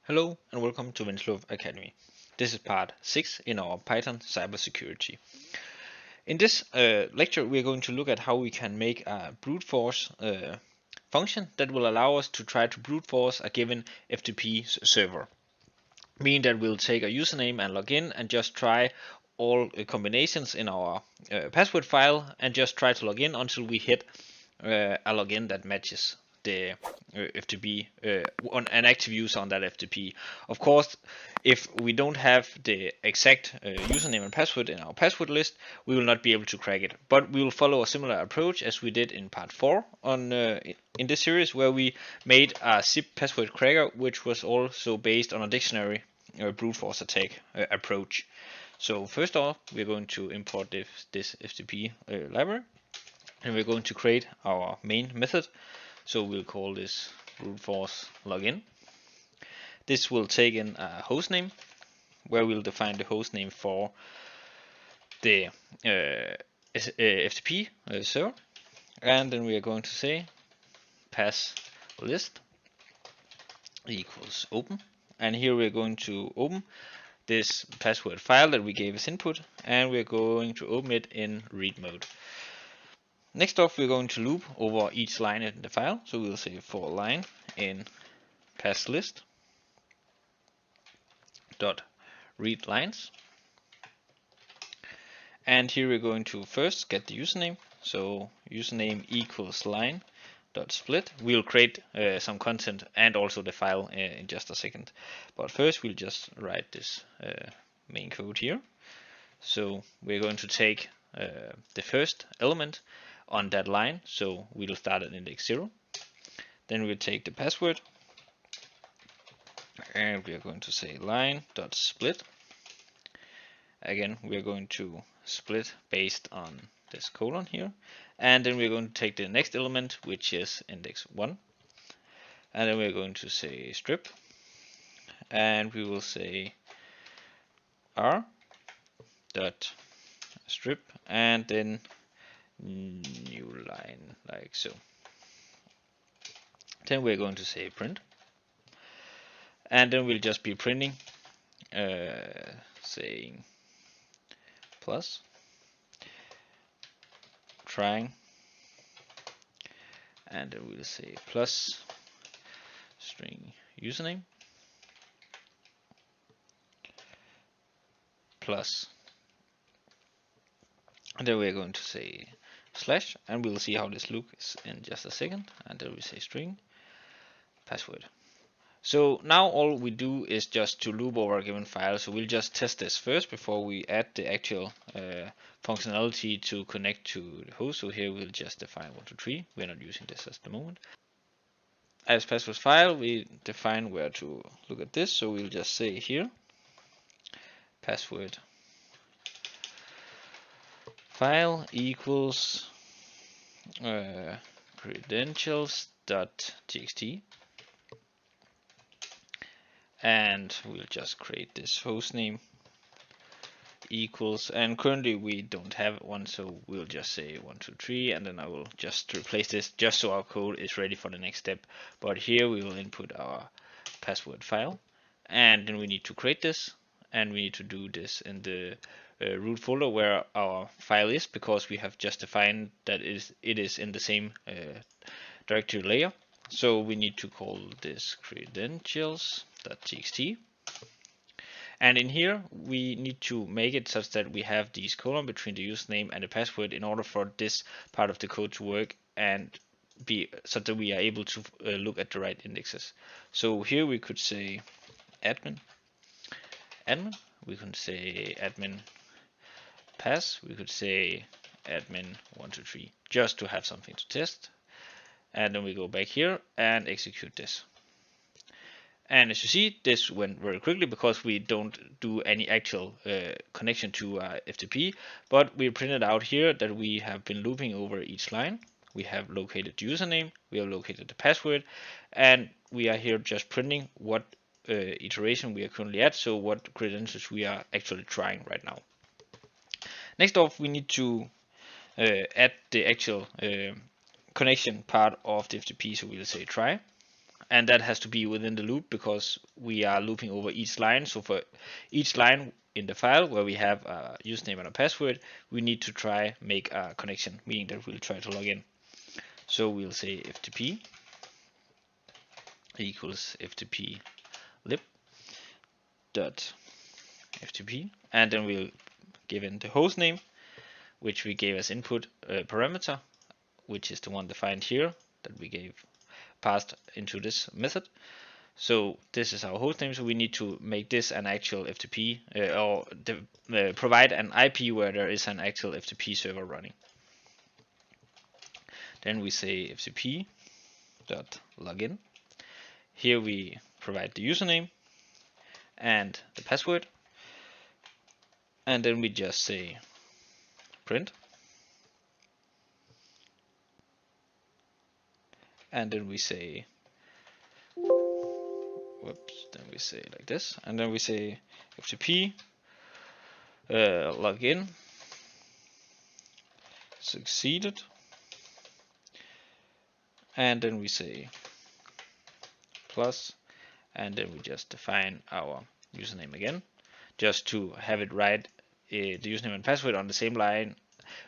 Hello and welcome to Winslow Academy. This is part 6 in our Python cybersecurity. In this lecture we are going to look at how we can make a brute force function that will allow us to try to brute force a given FTP server. Meaning that we'll take a username and log in and just try all combinations in our password file and just try to log in until we hit a login that matches the FTP on an active user on that FTP. Of course, if we don't have the exact username and password in our password list, we will not be able to crack it. But we will follow a similar approach as we did in part 4 on in this series, where we made a zip password cracker, which was also based on a dictionary brute force attack approach. So first off, we're going to import this FTP library, and we're going to create our main method. So we'll call this brute force login. This will take in a hostname, where we'll define the hostname for the FTP server, and then we are going to say pass list equals open, and here we're going to open this password file that we gave as input, and we're going to open it in read mode. Next off, we're going to loop over each line in the file, so we'll say for line in pass list dot read lines, and here we're going to first get the username, so username equals line dot split. We'll create some content and also the file in just a second, but first we'll just write this main code here. So we're going to take the first element on that line, so we'll start at index 0. Then we'll take the password, and we are going to say line.split. Again, we are going to split based on this colon here, and then we're going to take the next element, which is index 1, and then we're going to say strip, and we will say r dot strip, and then new line, like so. Then we're going to say print, and then we'll just be printing saying plus trying, and then we'll say plus string username plus, and then we're going to say slash, and we'll see how this looks in just a second, and then we say string password. So now all we do is just to loop over a given file, so we'll just test this first before we add the actual functionality to connect to the host. So here we'll just define 123, we're not using this at the moment. As password file, we define where to look at this, so we'll just say here password file equals credentials.txt, and we'll just create this hostname equals, and currently we don't have one, so we'll just say 123, and then I will just replace this just so our code is ready for the next step. But here we will input our password file, and then we need to create this, and we need to do this in the root folder where our file is, because we have just defined that it is in the same directory layer. So we need to call this credentials.txt, and in here we need to make it such that we have these colon between the username and the password in order for this part of the code to work and be so that we are able to look at the right indexes. So here we could say admin, we could say admin pass, we could say admin 123, just to have something to test. And then we go back here and execute this. And as you see, this went very quickly because we don't do any actual connection to FTP, but we printed out here that we have been looping over each line. We have located the username, we have located the password, and we are here just printing what iteration we are currently at, so what credentials we are actually trying right now. Next off, we need to add the actual connection part of the FTP, so we'll say try, and that has to be within the loop because we are looping over each line. So for each line in the file where we have a username and a password, we need to try make a connection, meaning that we'll try to log in. So we'll say FTP equals FTP lib dot FTP, and then we'll give in the host name, which we gave as input parameter, which is the one defined here that we gave passed into this method. So this is our host name, so we need to make this an actual FTP or provide an IP where there is an actual FTP server running. Then we say FTP dot login. Here we provide the username and the password, and then we just say print, and then we say then we say like this, and then we say FTP login succeeded, and then we say plus, and then we just define our username again, just to have it write the username and password on the same line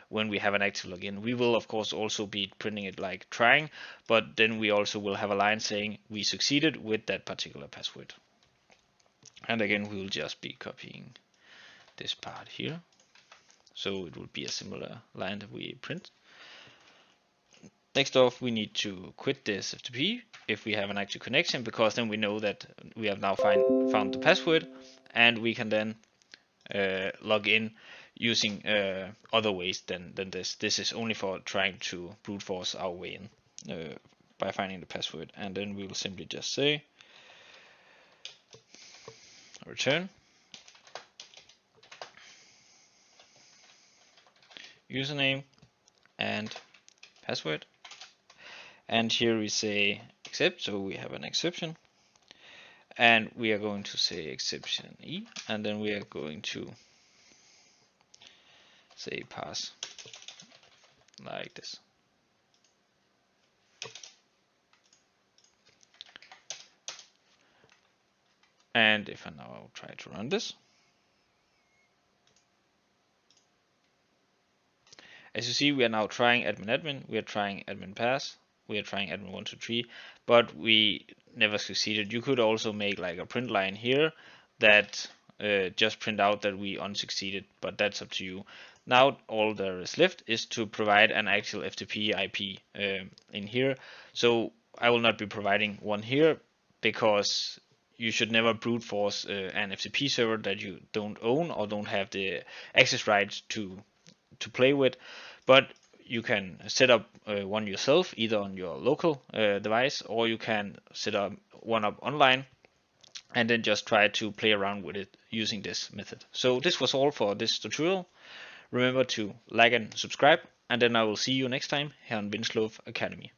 when we have an active login. We will of course also be printing it like trying, but then we also will have a line saying we succeeded with that particular password. And again, we will just be copying this part here, so it will be a similar line that we print. Next off, we need to quit this FTP if we have an active connection, because then we know that we have now found the password, and we can then log in using other ways than this. This is only for trying to brute force our way in by finding the password, and then we will simply just say return username and password, and here we say except, so we have an exception, and we are going to say exception E, and then we are going to say pass like this. And if I now try to run this, as you see, we are now trying admin, we are trying admin pass, we are trying admin 123, but we never succeeded. You could also make like a print line here that just print out that we unsucceeded, but that's up to you. Now all there is left is to provide an actual FTP IP in here. So I will not be providing one here, because you should never brute force an FTP server that you don't own or don't have the access rights to play with. But you can set up one yourself, either on your local device, or you can set up one up online and then just try to play around with it using this method. So this was all for this tutorial. Remember to like and subscribe, and then I will see you next time here on Winslow Academy.